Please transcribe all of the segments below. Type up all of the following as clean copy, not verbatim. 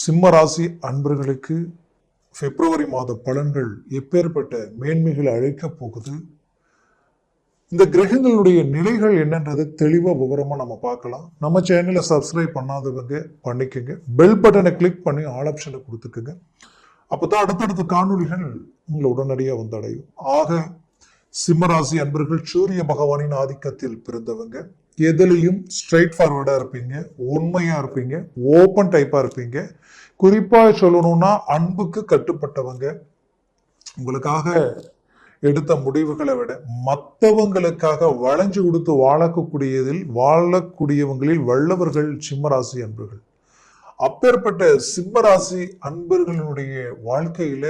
சிம்ம ராசி அன்பர்களுக்கு பிப்ரவரி மாத பலன்கள் எப்பேற்பட்ட மேன்மைகளை அழைக்க போகுது, இந்த கிரகங்களுடைய நிலைகள் என்னன்றது தெளிவா விவரமா நம்ம பார்க்கலாம். நம்ம சேனலை சப்ஸ்கிரைப் பண்ணாதவங்க பண்ணிக்கோங்க, பெல் பட்டனை கிளிக் பண்ணி ஆல் ஆப்ஷனை கொடுத்துக்கோங்க. அப்பதான் அடுத்தடுத்த காணொலிகள் உங்களை உடனடியாக வந்தடையும். ஆக சிம்மராசி அன்பர்கள் சூரிய பகவானின் ஆதிக்கத்தில் பிறந்தவங்க, எதுலையும் ஸ்ட்ரைட் ஃபார்வர்டா இருப்பீங்க, உண்மையா இருப்பீங்க, ஓப்பன் டைப்பா இருப்பீங்க. குறிப்பா சொல்லணும்னா அன்புக்கு கட்டுப்பட்டவங்க. உங்களுக்காக எடுத்த முடிவுகளை விட மற்றவங்களுக்காக வளைஞ்சு கொடுத்து வாழக்கூடியவங்களில் வல்லவர்கள் சிம்மராசி அன்பர்கள். அப்பேற்பட்ட சிம்மராசி அன்பர்களுடைய வாழ்க்கையில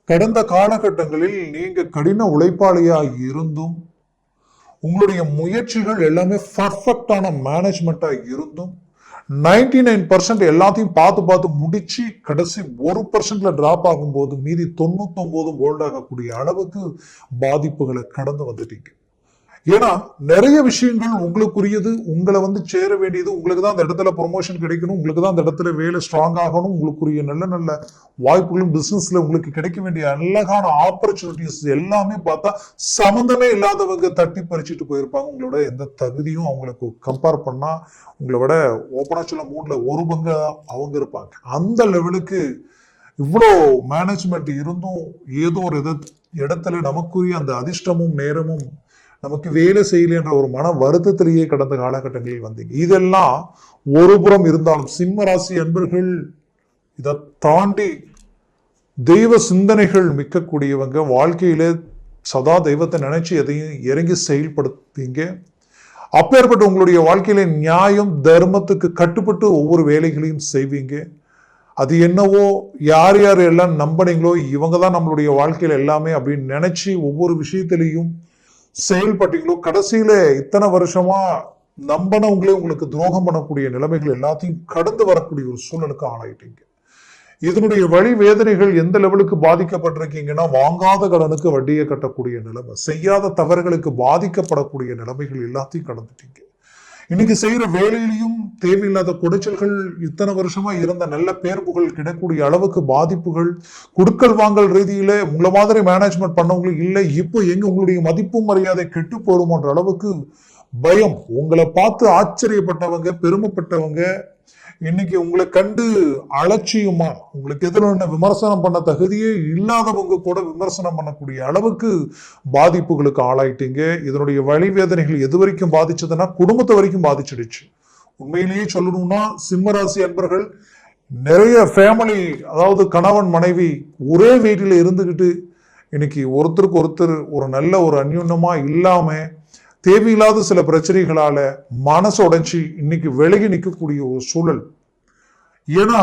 கடந்த காலகட்டங்களில் நீங்க கடின உழைப்பாளியாக இருந்தும், உங்களுடைய முயற்சிகள் எல்லாமே பர்ஃபெக்டான மேனேஜ்மெண்டா இருந்தும் 99% எல்லாத்தையும் பார்த்து முடிச்சு கடைசி 1% டிராப் ஆகும்போது மீதி 99 போல்ட் ஆகக்கூடிய அளவுக்கு பாதிப்புகளை கடந்து வந்துட்டீங்க. ஏன்னா நிறைய விஷயங்கள் உங்களுக்குரியது, உங்களை சேர வேண்டியது, உங்களுக்கு தான் அந்த இடத்துல ப்ரொமோஷன் கிடைக்கணும், உங்களுக்கு தான் அந்த இடத்துல வேலை ஸ்ட்ராங் ஆகணும், உங்களுக்குரிய நல்ல நல்ல வாய்ப்புகளும் பிசினஸ்ல உங்களுக்கு கிடைக்க வேண்டிய அழகான ஆப்பர்ச்சுனிட்டிஸ் எல்லாமே பார்த்தா சம்பந்தமே இல்லாதவங்க தட்டி பறிச்சுட்டு போயிருப்பாங்க. உங்களோட எந்த தகுதியும் அவங்களுக்கு கம்பேர் பண்ணா உங்களை விட ஓப்பனா சொல்ல 3ல 1 பங்கு அவங்க இருப்பாங்க. அந்த லெவலுக்கு இவ்வளோ மேனேஜ்மெண்ட் இருந்தும் ஏதோ ஒரு இடத்துல நமக்குரிய அந்த அதிர்ஷ்டமும் நேரமும் நமக்கு வேலை செய்யல என்ற ஒரு மன வருத்தத்திலேயே கடந்த காலகட்டங்களில் வந்தீங்க. இதெல்லாம் ஒரு புறம் இருந்தாலும் சிம்ம ராசி அன்பர்கள் இதை தாண்டி தெய்வ சிந்தனைகள் மிக்கக்கூடியவங்க, வாழ்க்கையில சதா தெய்வத்தை நினைச்சு எதையும் இறங்கி செயல்படுத்தீங்க. அப்பேற்பட்ட உங்களுடைய வாழ்க்கையில நியாயம் தர்மத்துக்கு கட்டுப்பட்டு ஒவ்வொரு வேலைகளையும் செய்வீங்க. அது என்னவோ யார் யார் எல்லாம் நம்பினீங்களோ இவங்க தான் நம்மளுடைய வாழ்க்கையில எல்லாமே அப்படின்னு நினைச்சு ஒவ்வொரு விஷயத்திலையும் செயல்பட்டீங்களோ கடைசியில இத்தனை வருஷமா நம்பினவங்களே உங்களுக்கு துரோகம் பண்ணக்கூடிய நிலைமைகள் எல்லாத்தையும் கடந்து வரக்கூடிய ஒரு சூழலுக்கு ஆளாயிட்டீங்க. இதனுடைய வழி வேதனைகள் எந்த லெவலுக்கு பாதிக்கப்பட்டிருக்கீங்கன்னா, வாங்காத கடனுக்கு வட்டியை கட்டக்கூடிய நிலைமை, செய்யாத தவறுகளுக்கு பாதிக்கப்படக்கூடிய நிலைமைகள் எல்லாத்தையும் கடந்துட்டீங்க. இன்னைக்கு செய்யற வேலையிலையும் தேவையில்லாத குடைச்சல்கள், இத்தனை வருஷமா இருந்த நல்ல பேர் புகழ் கிடக்கூடிய அளவுக்கு பாதிப்புகள், குடுக்கல் வாங்கல் ரீதியில உங்களை மாதிரி மேனேஜ்மெண்ட் பண்ணவங்களுக்கு இல்லை, இப்போ எங்க உங்களுடைய மதிப்பு மரியாதை கெட்டு போடுமோன்ற அளவுக்கு பயம். உங்களை பார்த்து ஆச்சரியப்பட்டவங்க, பெருமைப்பட்டவங்க இன்னைக்கு உங்களை கண்டு அலட்சியமா உங்களுக்கு எதிரான விமர்சனம் பண்ண தகுதியே இல்லாதவங்க கூட விமர்சனம் பண்ணக்கூடிய அளவுக்கு பாதிப்புகளுக்கு ஆளாயிட்டீங்க. இதனுடைய வழி வேதனைகள் எது வரைக்கும் பாதிச்சதுன்னா குடும்பத்தை வரைக்கும் பாதிச்சிடுச்சு. உண்மையிலேயே சொல்லணும்னா சிம்மராசி அன்பர்கள் நிறைய ஃபேமிலி, அதாவது கணவன் மனைவி ஒரே வீட்டில் இருந்துகிட்டு இன்னைக்கு ஒருத்தருக்கு ஒருத்தர் ஒரு நல்ல ஒரு அந்யுன்யமா இல்லாம தேவையில்லாத சில பிரச்சனைகளால மனசு உடைஞ்சி இன்னைக்கு விலகி நிற்கக்கூடிய ஒரு சூழல். ஏன்னா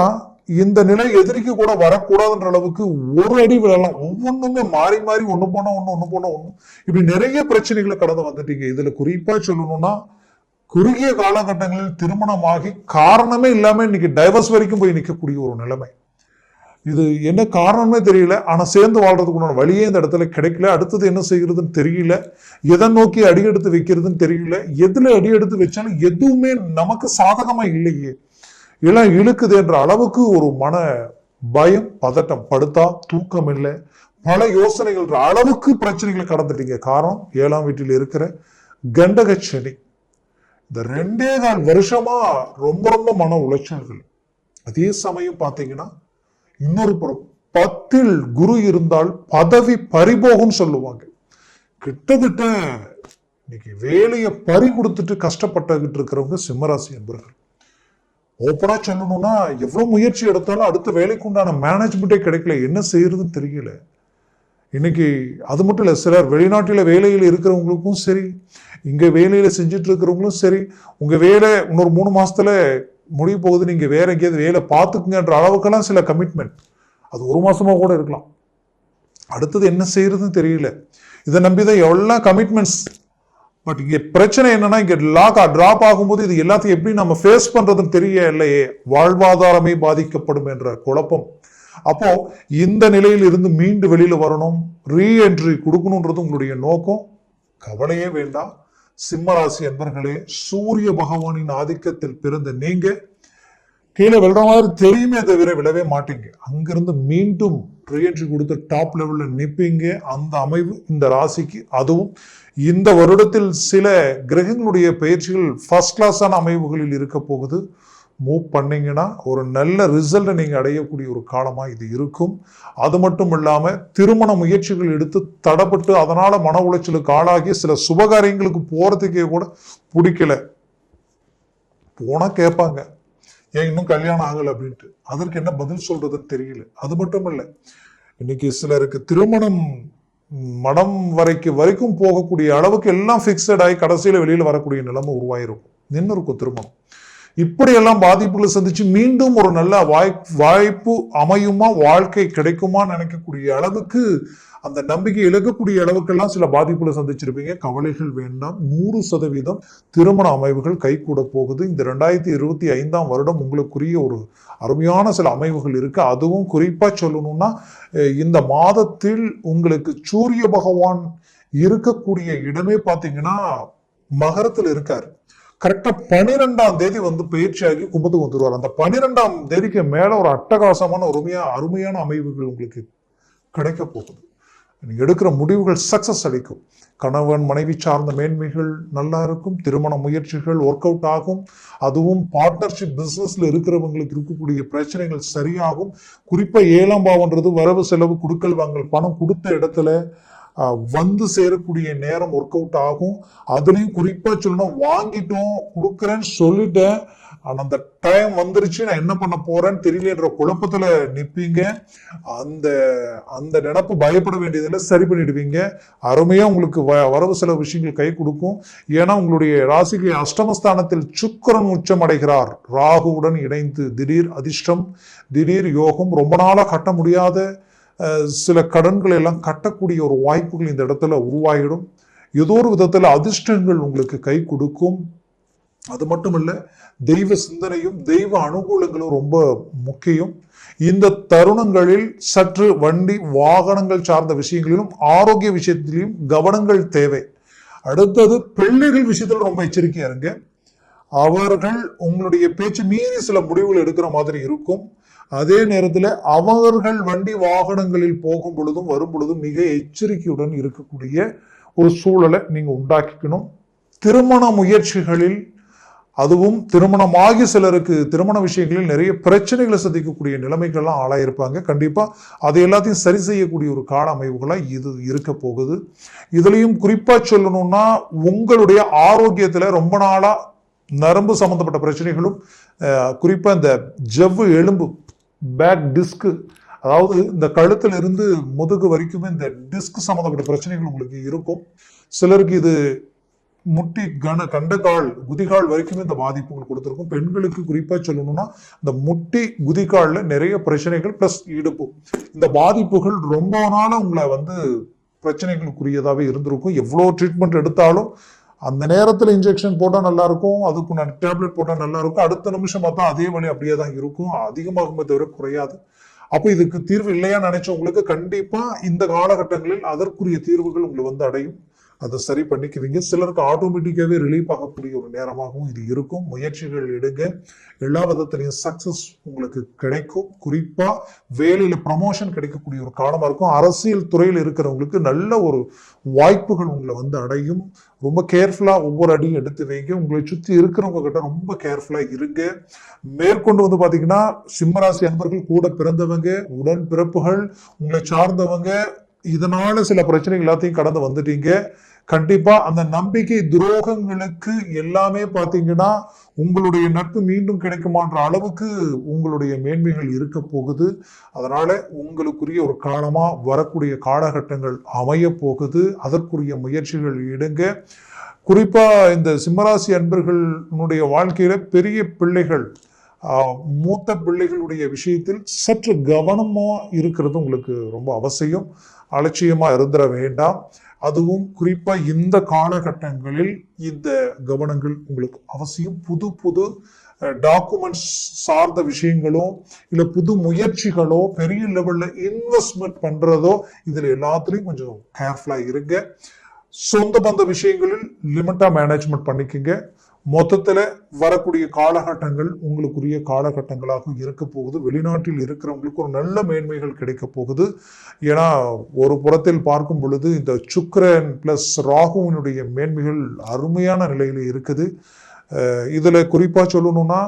இந்த நிலை எதிரிக்கு கூட வரக்கூடாதுன்ற அளவுக்கு ஒரு அடி விழலாம், ஒவ்வொன்றுமே மாறி மாறி ஒண்ணு போனா ஒண்ணு இப்படி நிறைய பிரச்சனைகளை கடந்து வந்துட்டீங்க. இதுல குறிப்பா சொல்லணும்னா குறுகிய காலகட்டங்களில் திருமணமாகி காரணமே இல்லாம இன்னைக்கு டைவர்ஸ் வரைக்கும் போய் நிற்கக்கூடிய ஒரு நிலைமை. இது என்ன காரணமே தெரியல, ஆனா சேர்ந்து வாழ்றதுக்கு உண்டான வழியே இந்த இடத்துல கிடைக்கல. அடுத்தது என்ன செய்யறதுன்னு தெரியல, எதை நோக்கி அடி எடுத்து வைக்கிறதுன்னு தெரியல, எதுல அடி எடுத்து வச்சாலும் எதுவுமே நமக்கு சாதகமா இல்லையே, எல்லாம் இழுக்குது என்ற அளவுக்கு ஒரு மன பயம், பதட்டம், படுத்தா தூக்கம் இல்லை, பல யோசனைகள் அளவுக்கு பிரச்சனைகளை கடந்துட்டீங்க. காரணம் 7ஆம் வீட்டில் இருக்கிற கண்டக சனி. இந்த 2.25 வருஷமா ரொம்ப ரொம்ப மன உளைச்சல்கள். அதே சமயம் பாத்தீங்கன்னா இன்னொரு புறம் 10ல் குரு இருந்தால் பதவி பறிபோகும் சொல்லுவாங்க. கிட்டத்தட்ட இன்னைக்கு வேலையை பறி கொடுத்துட்டு கஷ்டப்பட்டுகிட்டு இருக்கிறவங்க சிம்மராசி என்பவர்கள். ஓப்பனா சொல்லணும்னா எவ்வளவு முயற்சி எடுத்தாலும் அடுத்த வேலைக்கு உண்டான மேனேஜ்மெண்டே கிடைக்கல, என்ன செய்யறதுன்னு தெரியல. இன்னைக்கு அது மட்டும் இல்ல, சிலர் வெளிநாட்டில வேலையில் இருக்கிறவங்களுக்கும் சரி, இங்க வேலையில செஞ்சுட்டு இருக்கிறவங்களும் சரி, உங்க வேலை இன்னொரு 3 மாசத்துல முடிய போகுது, நீங்க வேற எங்கேயாவது வேலை பார்த்துக்குங்கன்ற அளவுக்கெல்லாம் சில கமிட்மெண்ட், அது 1 மாசமா கூட இருக்கலாம். அடுத்தது என்ன செய்யறதுன்னு தெரியல, இதை நம்பிதான் எவ்வளோ கமிட்மெண்ட்ஸ். பட் இங்க பிரச்சனை என்னன்னா, இங்க டிராப் ஆகும்போது இது எல்லாத்தையும் எப்படி நம்ம ஃபேஸ் பண்றதுன்னு தெரிய இல்லையே, வாழ்வாதாரமே பாதிக்கப்படும் என்ற குழப்பம். அப்போ இந்த நிலையில் இருந்து மீண்டு வெளியில வரணும், ரீஎன்ட்ரி கொடுக்கணும்ன்றது உங்களுடைய நோக்கம். கவலையே வேண்டாம் சிம்மராசி அன்பர்களே, சூரிய பகவானின் ஆதிக்கத்தில் பிறந்த நீங்க கீழே விழுற மாதிரி தெரியுமே தவிர விழவே மாட்டீங்க. அங்கிருந்து மீண்டும் ரீஎன்ட்ரி கொடுத்து டாப் லெவல்ல நிற்பீங்க. அந்த அமைவு இந்த ராசிக்கு. அதுவும் இந்த வருடத்தில் சில கிரகங்களுடைய பயிற்சிகள் ஃபர்ஸ்ட் கிளாஸான அமைவுகளில் இருக்க போகுது. மூவ் பண்ணீங்கன்னா ஒரு நல்ல ரிசல்ட்டை நீங்க அடையக்கூடிய ஒரு காலமா இது இருக்கும். அது மட்டும் இல்லாம திருமண முயற்சிகள் எடுத்து தடப்பட்டு அதனால மன உளைச்சலுக்கு ஆளாகி சில சுபகாரியங்களுக்கு போறதுக்கே கூட பிடிக்கல, போனா கேட்பாங்க ஏன் இன்னும் கல்யாணம் ஆகல அப்படின்ட்டு. அதற்கு என்ன பதில் சொல்றதுன்னு தெரியல. அது மட்டும் இல்ல, இன்னைக்கு சிலருக்கு திருமணம் மனம் வரைக்கும் போகக்கூடிய அளவுக்கு எல்லாம் பிக்சட் ஆகி கடைசியில வெளியில வரக்கூடிய நிலைமை உருவாயிருக்கும். நின்று இருக்கும் திருமணம். இப்படியெல்லாம் பாதிப்புகளை சந்திச்சு மீண்டும் ஒரு நல்ல வாய்ப்பு அமையுமா, வாழ்க்கை கிடைக்குமா நினைக்கக்கூடிய அளவுக்கு, அந்த நம்பிக்கை இழக்கக்கூடிய அளவுக்கெல்லாம் சில பாதிப்புகளை சந்திச்சிருப்பீங்க. கவலைகள் வேண்டாம். 100% திருமண அமைவுகள் கைகூட போகுது. இந்த 2025ஆம் வருடம் உங்களுக்குரிய ஒரு அருமையான சில அமைவுகள் இருக்கு. அதுவும் குறிப்பா சொல்லணும்னா இந்த மாதத்தில் உங்களுக்கு சூரிய பகவான் இருக்கக்கூடிய இடமே பாத்தீங்கன்னா மகரத்தில் இருக்காரு. கரெக்டா 12ஆம் தேதி பயிற்சியாகி கும்பத்துக்கு வந்துருவார். அந்த 12ஆம் தேதிக்கு மேல ஒரு அட்டகாசமான அருமையான அமைவுகள் உங்களுக்கு கிடைக்க போகுது. நீங்க எடுக்கிற முடிவுகள் சக்சஸ் அளிக்கும். கணவன் மனைவி சார்ந்த மேன்மைகள் நல்லா இருக்கும். திருமண முயற்சிகள் ஒர்க் அவுட் ஆகும். அதுவும் பார்ட்னர்ஷிப் பிசினஸ்ல இருக்கிறவங்களுக்கு இருக்கக்கூடிய பிரச்சனைகள் சரியாகும். குறிப்பா 7ஆம் பாவம்ன்றது வரவு செலவு கொடுக்கல் வாங்கல், பணம் கொடுத்த இடத்துல சேரக்கூடிய நேரம் ஒர்க் அவுட் ஆகும். அதுலயும் குறிப்பா சொல்லணும், வாங்கிட்டோம் கொடுக்குறேன்னு சொல்லிட்டேன், ஆனா அந்த டைம் வந்துருச்சு, நான் என்ன பண்ண போறேன்னு தெரியலன்ற குழப்பத்துல நிப்பீங்க. அந்த அந்த நினப்பு பயப்பட வேண்டியதில்லை, சரி பண்ணிடுவீங்க. அருமையா உங்களுக்கு வரவு செலவு விஷயங்கள் கை கொடுக்கும். ஏன்னா உங்களுடைய ராசிக்கு அஷ்டமஸ்தானத்தில் சுக்கிரன் உச்சம் அடைகிறார். ராகுவுடன் இணைந்து திடீர் அதிர்ஷ்டம், திடீர் யோகம், ரொம்ப நாளா கட்ட முடியாத சில கடன்களை எல்லாம் கட்டக்கூடிய ஒரு வாய்ப்புகள் இந்த இடத்துல உருவாகிடும். ஏதோ ஒரு விதத்துல அதிர்ஷ்டங்கள் உங்களுக்கு கை கொடுக்கும். அது மட்டும் இல்ல, தெய்வ சிந்தனையும் தெய்வ அனுகூலங்களும் ரொம்ப முக்கியம். இந்த தருணங்களில் சற்று வண்டி வாகனங்கள் சார்ந்த விஷயங்களிலும் ஆரோக்கிய விஷயத்திலும் கவனங்கள் தேவை. அடுத்தது பிள்ளைகள் விஷயத்துல ரொம்ப எச்சரிக்கையா இருங்க. அவர்கள் உங்களுடைய பேச்சு மீறி சில முடிவுகள் எடுக்கிற மாதிரி இருக்கும். அதே நேரத்தில் அவர்கள் வண்டி வாகனங்களில் போகும் பொழுதும் வரும் பொழுதும் மிக எச்சரிக்கையுடன் இருக்கக்கூடிய ஒரு சூழலை நீங்க உண்டாக்கிக்கணும். திருமண முயற்சிகளில், அதுவும் திருமணமாகி சிலருக்கு திருமண விஷயங்களில் நிறைய பிரச்சனைகளை சந்திக்கக்கூடிய நிலைமைகள்லாம் ஆளாயிருப்பாங்க. கண்டிப்பா அதை எல்லாத்தையும் சரி செய்யக்கூடிய ஒரு கால அமைவுகளா இது இருக்க போகுது. இதுலயும் குறிப்பா சொல்லணும்னா, உங்களுடைய ஆரோக்கியத்துல ரொம்ப நாளா நரம்பு சம்பந்தப்பட்ட பிரச்சனைகளும், குறிப்பா இந்த ஜவ்வு எலும்பு பேக் டிஸ்க், அதாவது இந்த கழுத்துல இருந்து முதுகு வரைக்குமே இந்த டிஸ்க் சம்பந்தப்பட்ட பிரச்சனைகள் உங்களுக்கு இருக்கும். சிலருக்கு இது முட்டி கண்டகால் குதிகால் வரைக்குமே இந்த பாதிப்புகள் கொடுத்திருக்கும். பெண்களுக்கு குறிப்பா சொல்லணும்னா இந்த முட்டி குதிகால்ல நிறைய பிரச்சனைகள் பிளஸ் இடுப்பு, இந்த பாதிப்புகள் ரொம்ப நாளா உங்களை பிரச்சனைகளுக்குரியதாவே இருந்திருக்கும். எவ்வளவு ட்ரீட்மெண்ட் எடுத்தாலும் அந்த நேரத்துல இன்ஜெக்ஷன் போட்டா நல்லா இருக்கும், அதுக்கு நான் டேப்லெட் போட்டா நல்லா இருக்கும், அடுத்த நிமிஷம் பார்த்தா அதே வழி அப்படியே தான் இருக்கும், அதிகமாகுமே தவிர குறையாது. அப்ப இதுக்கு தீர்வு இல்லையா நினைச்சவங்களுக்கு கண்டிப்பா இந்த காலகட்டங்களில் அதற்குரிய தீர்வுகள் உங்களுக்கு அடையும். அதை சரி பண்ணிக்குவீங்க. சிலருக்கு ஆட்டோமேட்டிக்காவே ரிலீஃப் ஆகக்கூடிய ஒரு நேரமாகவும் இது இருக்கும். முயற்சிகள் எடுங்க, எல்லா விதத்திலையும் சக்சஸ் உங்களுக்கு கிடைக்கும். குறிப்பா வேலையில ப்ரமோஷன் கிடைக்கக்கூடிய ஒரு காலமா இருக்கும். அரசியல் துறையில் இருக்கிறவங்களுக்கு நல்ல ஒரு வாய்ப்புகள் உங்களை அடையும். ரொம்ப கேர்ஃபுல்லா ஒவ்வொரு அடியும் எடுத்து வைங்க. உங்களை சுற்றி இருக்கிறவங்க கிட்ட ரொம்ப கேர்ஃபுல்லா இருங்க. மேற்கொண்டு பாத்தீங்கன்னா, சிம்மராசி அன்பர்கள், கூட பிறந்தவங்க, உடன் பிறப்புகள், உங்களை சார்ந்தவங்க, இதனால சில பிரச்சனைகள் எல்லாத்தையும் கடந்து வந்துட்டீங்க. கண்டிப்பா அந்த நம்பிக்கை துரோகங்களுக்கு எல்லாமே பாத்தீங்கன்னா உங்களுடைய நட்பு மீண்டும் கிடைக்குமான்ற அளவுக்கு உங்களுடைய மேன்மைகள் இருக்க போகுது. அதனால உங்களுக்குரிய ஒரு காலமா வரக்கூடிய காலகட்டங்கள் அமைய போகுது. அதற்குரிய முயற்சிகள் எடுங்க. குறிப்பா இந்த சிம்மராசி அன்பர்களுடைய வாழ்க்கையில பெரிய பிள்ளைகள், மூத்த பிள்ளைகளுடைய விஷயத்தில் சற்று கவனமா இருக்கிறது உங்களுக்கு ரொம்ப அவசியம். அலட்சியமா இருந்துட வேண்டாம். அதுவும் குறிப்பா இந்த காலகட்டங்களில் இந்த கவனங்கள் உங்களுக்கு அவசியம். புது புது டாக்குமெண்ட்ஸ் சார்ந்த விஷயங்களோ இல்ல புது முயற்சிகளோ பெரிய லெவல்ல இன்வெஸ்ட்மெண்ட் பண்றதோ இதுல எல்லாத்துலயும் கொஞ்சம் கேர்ஃபுல்லா இருங்க. சொந்த பந்த விஷயங்களில் லிமிட்டா மேனேஜ்மெண்ட் பண்ணிக்கங்க. மொத்தத்துல வரக்கூடிய காலகட்டங்கள் உங்களுக்குரிய காலகட்டங்களாக இருக்க போகுது. வெளிநாட்டில் இருக்கிறவங்களுக்கு ஒரு நல்ல மேன்மைகள் கிடைக்க போகுது. ஏன்னா ஒரு புறத்தில் பார்க்கும் பொழுது இந்த சுக்கிரன் பிளஸ் ராகுவினுடைய மேன்மைகள் அருமையான நிலையில இருக்குது. இதுல குறிப்பா சொல்லணும்னா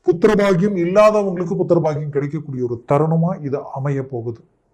புத்திரபாகியம் இல்லாதவங்களுக்கு புத்திரபாகியம் கிடைக்கக்கூடிய ஒரு தருணமா இது அமைய போகுது.